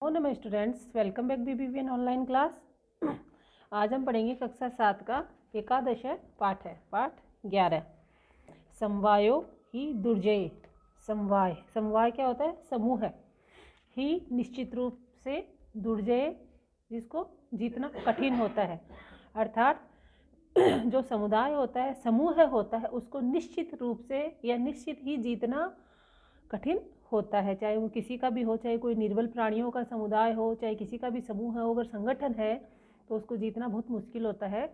नमो नमः students, welcome back BBVN online class. आज हम पढ़ेंगे कक्षा 7 का एकादश पाठ है, पाठ 11 समवायो ही दुर्जय। समवाय क्या होता है? समूह है। ही निश्चित रूप से, दुर्जय जिसको जीतना कठिन होता है, अर्थात जो समुदाय होता है, समूह होता है, उसको निश्चित रूप से या निश्चित ही जीतना कठिन होता है। चाहे वो किसी का भी हो, चाहे कोई निर्बल प्राणियों का समुदाय हो, चाहे किसी का भी समूह हो, अगर संगठन है तो उसको जीतना बहुत मुश्किल होता है।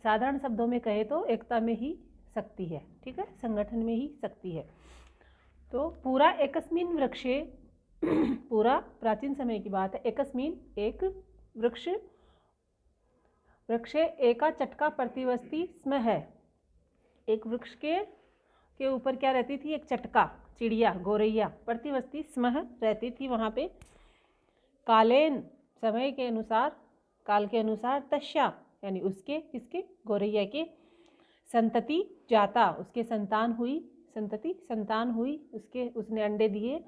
साधारण शब्दों में कहे तो एकता में ही शक्ति है, ठीक है, संगठन में ही शक्ति है। तो पूरा एकस्मिन वृक्षे, पूरा प्राचीन समय की बात है। एकस्मिन एक वृक्षे एका चटका प्रतिवस्ती स्म है। एक वृक्ष के ऊपर क्या रहती थी? एक चटका, चिड़िया, गोरैया, प्रतिवस्ती स्म रहती थी वहाँ पे। कालेन, समय के अनुसार, काल के अनुसार, तस्या यानी उसके, किसके? गोरैया के, संतति जाता, उसके संतान हुई, संतति संतान हुई उसके, उसने अंडे दिए।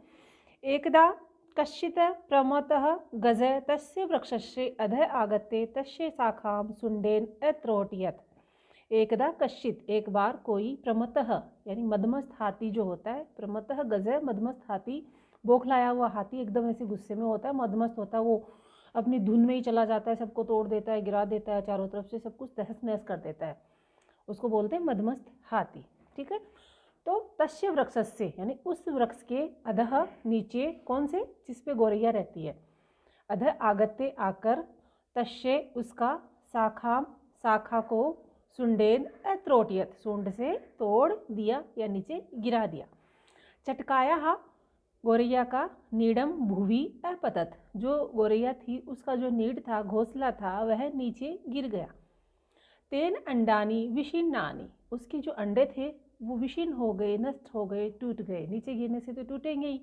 एकदा कश्चित् प्रमतः गज तस्य वृक्षस्य अधः आगत्य तस्य शाखां सुंडेन अत्रोटयत्। एकदा कश्चित, एक बार कोई, प्रमतः यानी मदमस्त हाथी जो होता है, प्रमतः गज, मदमस्त हाथी, बौखलाया हुआ हाथी, एकदम ऐसे गुस्से में होता है, मदमस्त होता है, वो अपनी धुन में ही चला जाता है, सबको तोड़ देता है, गिरा देता है, चारों तरफ से सब कुछ तहस नहस कर देता है, उसको बोलते हैं मदमस्त हाथी, ठीक है। तो तस्य वृक्षस्य यानी उस वृक्ष के, अधः नीचे, कौन से? जिस पे गोरैया रहती है, अधः आगत्य आकर, तस्य उसका, शाखा शाखा को, सुंडेन अत्रोटयत सूंड से तोड़ दिया या नीचे गिरा दिया। चटकाया गोरैया का, नीडम भुवि अपतत, जो गोरैया थी उसका जो नीड था, घोंसला था, वह नीचे गिर गया। तेन अंडानी विशीर्णानि, उसके जो अंडे थे वो विशीर्ण हो गए, नष्ट हो गए, टूट गए, नीचे गिरने से तो टूटेंगे ही।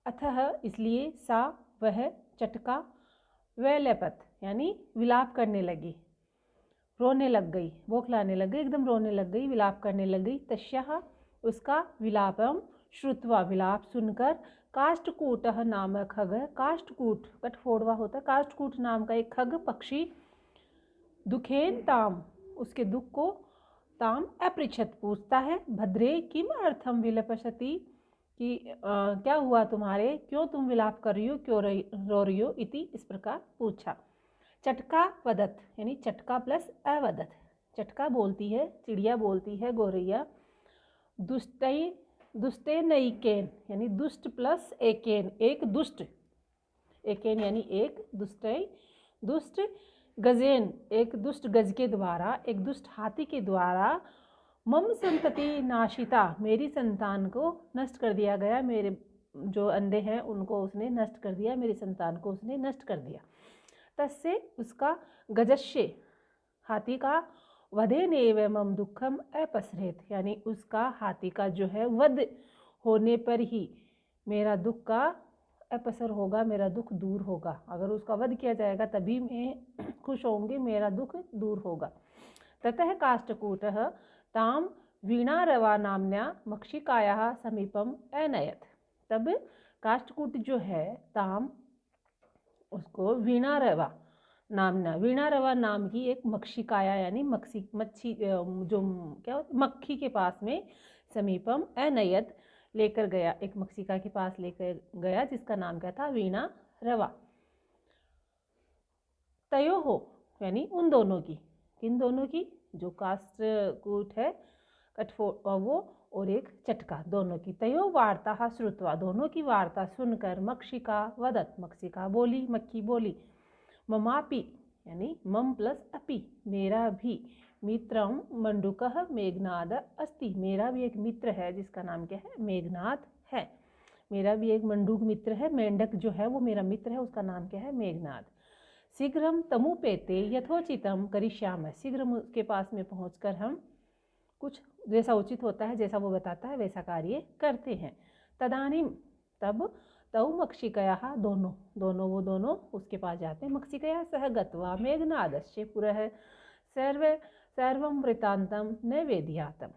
अतः इसलिए, सा वह, चटका, वैलपत यानी विलाप करने लगी, रोने लग गई, बौखलाने लग गई, एकदम रोने लग गई, विलाप करने लग गई। तस्याः उसका, विलापम श्रुत्वा विलाप सुनकर, काष्ठकूटः नाम खग, काष्ठकूट कठफोड़वा होता है, काष्ठकूट नाम का एक खग पक्षी, दुखेन ताम उसके दुख को, ताम अपृच्छत पूछता है, भद्रे किम अर्थम विलपसति कि क्या हुआ तुम्हारे, क्यों तुम विलाप कर रही हो, क्यों रो रही हो, इति इस प्रकार पूछा। चटका वदत यानी चटका प्लस अवदत, चटका बोलती है, चिड़िया बोलती है, गोरैया, दुष्टे नईकेन यानी दुष्ट प्लस एकेन, एक दुष्ट, एकेन यानी एक, दुष्ट गजेन एक दुष्ट गज के द्वारा, एक दुष्ट हाथी के द्वारा, मम संतति नाशिता मेरी संतान को नष्ट कर दिया गया, मेरे जो अंडे हैं उनको उसने नष्ट कर दिया, मेरी संतान को उसने नष्ट कर दिया। तस्से उसका, गजस्य हाथी का, वधेनेव मम दुखम अपसरेत यानी उसका, हाथी का जो है वध होने पर ही मेरा दुख का अपसर होगा, मेरा दुख दूर होगा। अगर उसका वध किया जाएगा तभी मैं खुश होंगी, मेरा दुख दूर होगा। ततः काष्ठकूटः ताम वीणारवा नाम्न्या मक्षिकायाः समीपम अनयत, तब काष्ठकूट जो है, ताम उसको, वीणारवा नामना, वीणारवा नाम की एक मक्षिकाया यानी मच्छी जो क्या होता, मक्खी के पास में, समीपम अनयत लेकर गया, एक मक्षिका के पास लेकर गया जिसका नाम क्या था? वीणा रवा। तयो हो यानी उन दोनों की, किन दोनों की? जो काष्ठकूट है, कठफोड़ वो, और एक चटका, दोनों की। तयो वार्ता श्रुत्वा दोनों की वार्ता सुनकर, मक्षिका वदत मक्षिका बोली, मक्खी बोली, ममापि यानी मम प्लस अपि मेरा भी, मित्रम मंडूकः मेघनाद अस्ति मेरा भी एक मित्र है जिसका नाम क्या है? मेघनाद है। मेरा भी एक मंडूक मित्र है, मेंढक जो है वो मेरा मित्र है, उसका नाम क्या है? मेघनाद। शीघ्रम तमुपेते यथोचितम करिष्यामः, शीघ्र उसके पास में पहुंचकर हम कुछ जैसा उचित होता है, जैसा वो बताता है वैसा कार्य करते हैं। तदानीम तब, तौ मक्षिकया दोनों वो दोनों उसके पास जाते हैं। मक्षिकया सह गत्वा मेघनादस्य पुरः सर्वं वृत्तान्तं नैवेद्यातम,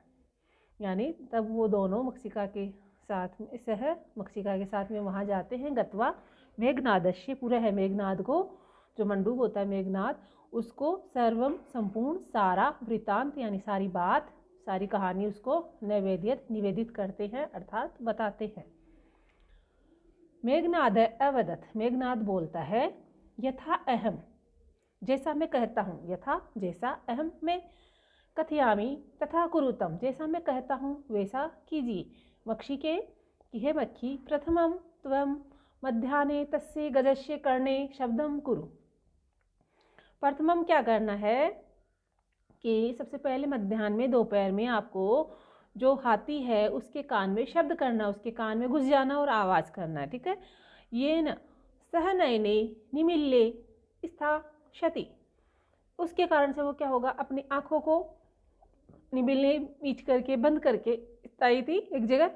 यानी तब वो दोनों मक्षिका के साथ में, मक्षिका के साथ में वहाँ जाते हैं। गत्वा मेघनादस्य पूरा है, मेघनाद को जो मंडूक होता है मेघनाद उसको सर्वम संपूर्ण सारा वृतांत यानी सारी बात सारी कहानी उसको निवेदित करते हैं अर्थात बताते हैं। मेघनाद अवदत, मेघनाद बोलता है यथा अहम जैसा मैं कहता हूँ, यथा जैसा, अहम मैं, कथयामि तथा कुरुतम जैसा मैं कहता हूँ वैसा कीजिए। मक्षिके कि हे मक्खी, प्रथमम त्वम मध्याह्ने तस्य गजस्य कर्णे शब्दम कुरु। प्रथमम क्या करना है कि सबसे पहले मध्याह्न में दोपहर में आपको जो हाथी है उसके कान में शब्द करना, उसके कान में घुस जाना और आवाज़ करना है, ठीक है। ये न सह नयने निमिल्ले स्था क्षति, उसके कारण से वो क्या होगा, अपनी आँखों को निमिलने मीच करके बंद करके स्थायी थी एक जगह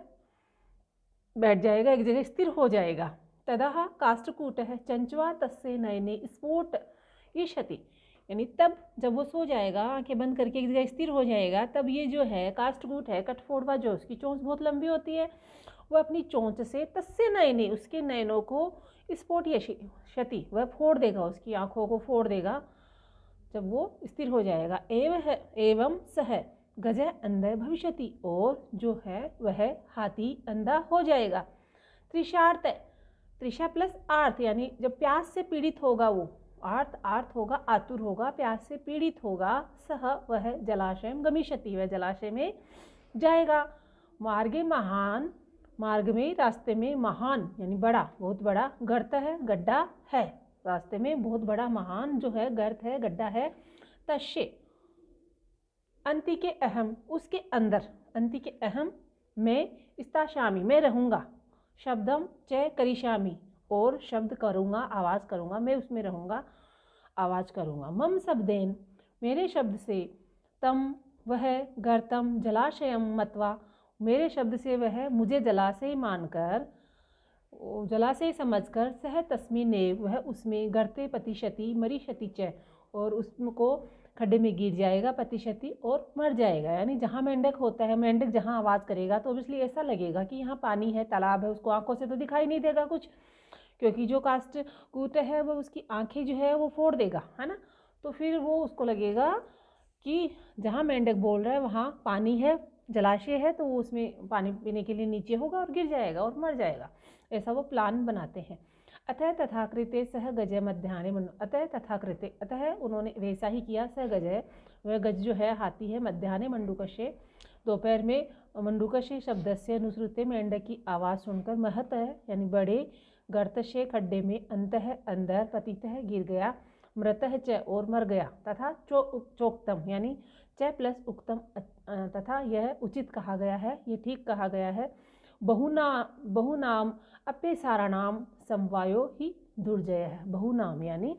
बैठ जाएगा, एक जगह स्थिर हो जाएगा। तदा काष्ठकूट है चंचवा तस्से नयने स्फोट ये क्षति, यानी तब जब वो सो जाएगा आंखें बंद करके एक जगह स्थिर हो जाएगा तब ये जो है काष्ठकूट है कठफोड़वा जो उसकी चोंच बहुत लंबी होती है वह अपनी चोंच से तस्से नयने उसके नयनों को स्फोट या क्षति वह फोड़ देगा, उसकी आंखों को फोड़ देगा जब वो स्थिर हो जाएगा। एवं सह गज अंधः भविष्यति, और जो है वह हाथी अंधा हो जाएगा। त्रिशार्थ, त्रिशा प्लस आर्थ यानी जब प्यास से पीड़ित होगा वो, आर्थ होगा आतुर होगा, प्यास से पीड़ित होगा, सह वह जलाशय गमिष्यति वह जलाशय में जाएगा। मार्गे महान, मार्ग में रास्ते में, महान यानी बड़ा बहुत बड़ा, गर्त है गड्ढा है, रास्ते में बहुत बड़ा महान जो है गर्त है गड्ढा है। तस्य अंति के अहम उसके अंदर, अंति के अहम मैं स्ताशामी मैं रहूँगा, शब्दम च करिष्यामि और शब्द करूँगा आवाज़ करूँगा, मैं उसमें रहूँगा आवाज़ करूँगा। मम शब्देन मेरे शब्द से, तम वह गर्तम जलाशयम मत्वा मेरे शब्द से वह मुझे जलाशय मानकर जलाशय समझकर, सह तस्मिन्नेव वह उसमें गर्ते पतिशति मरिष्यति च और उसको खड्डे में गिर जाएगा, पतिशति और मर जाएगा। यानी जहाँ मेंढक होता है, मेंढक जहाँ आवाज़ करेगा तो ऑब्वियसली ऐसा लगेगा कि यहाँ पानी है तालाब है, उसको आंखों से तो दिखाई नहीं देगा कुछ, क्योंकि जो काष्ठकूट है वो उसकी आंखें जो है वो फोड़ देगा, है ना। तो फिर वो उसको लगेगा कि जहाँ मेंढक बोल रहा है वहाँ पानी है, जलाशय है, तो वो उसमें पानी पीने के लिए नीचे होगा और गिर जाएगा और मर जाएगा। ऐसा वो प्लान बनाते हैं। अतः तथाकृते सह गज मध्याह्ने अतः तथाकृते अतः उन्होंने वैसा ही किया, सह गज वह गज जो है हाथी है, मध्याह्ने मंडूकस्य दोपहर में, मंडूकस्य शब्दस्य अनुसृत्य मेंढक की आवाज़ सुनकर, महत है यानी बड़े, गर्तस्य खड्डे में, अंतः अंदर, पतितः गिर गया, मृतः च और मर गया, तथा चोक्तम यानी च प्लस उक्तम तथा यह उचित कहा गया है, ये ठीक कहा गया है। बहुनाम अप्यसाराणाम समवायो ही दुर्जय है। बहुनाम यानी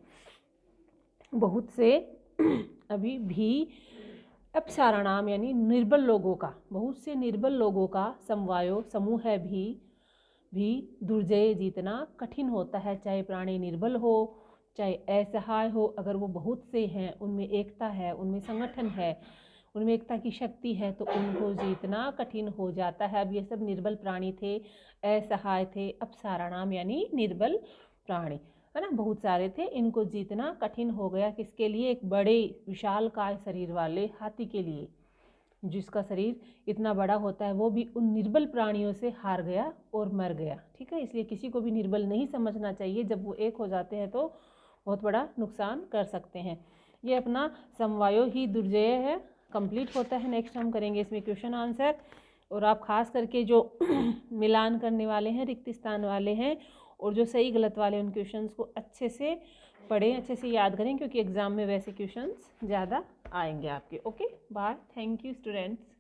बहुत से, अभी भी, अपसाराणाम यानी निर्बल लोगों का, बहुत से निर्बल लोगों का, समवायो समूह है भी दुर्जय जीतना कठिन होता है। चाहे प्राणी निर्बल हो चाहे असहाय हो, अगर वो बहुत से हैं, उनमें एकता है, उनमें संगठन है, उनमें एकता की शक्ति है तो उनको जीतना कठिन हो जाता है। अब ये सब निर्बल प्राणी थे, असहाय थे, अपसाराणाम यानी निर्बल प्राणी, है ना, बहुत सारे थे, इनको जीतना कठिन हो गया। किसके लिए? एक बड़े विशालकाय शरीर वाले हाथी के लिए, जिसका शरीर इतना बड़ा होता है, वो भी उन निर्बल प्राणियों से हार गया और मर गया। ठीक है, इसलिए किसी को भी निर्बल नहीं समझना चाहिए। जब वो एक हो जाते हैं तो बहुत बड़ा नुकसान कर सकते हैं। ये अपना समवायो ही दुर्जय है कंप्लीट होता है। नेक्स्ट हम करेंगे इसमें क्वेश्चन आंसर, और आप खास करके जो मिलान करने वाले हैं, रिक्त स्थान वाले हैं, और जो सही गलत वाले उन क्वेश्चंस को अच्छे से पढ़ें, अच्छे से याद करें, क्योंकि एग्जाम में वैसे क्वेश्चंस ज़्यादा आएंगे आपके। Okay, bye, thank you students.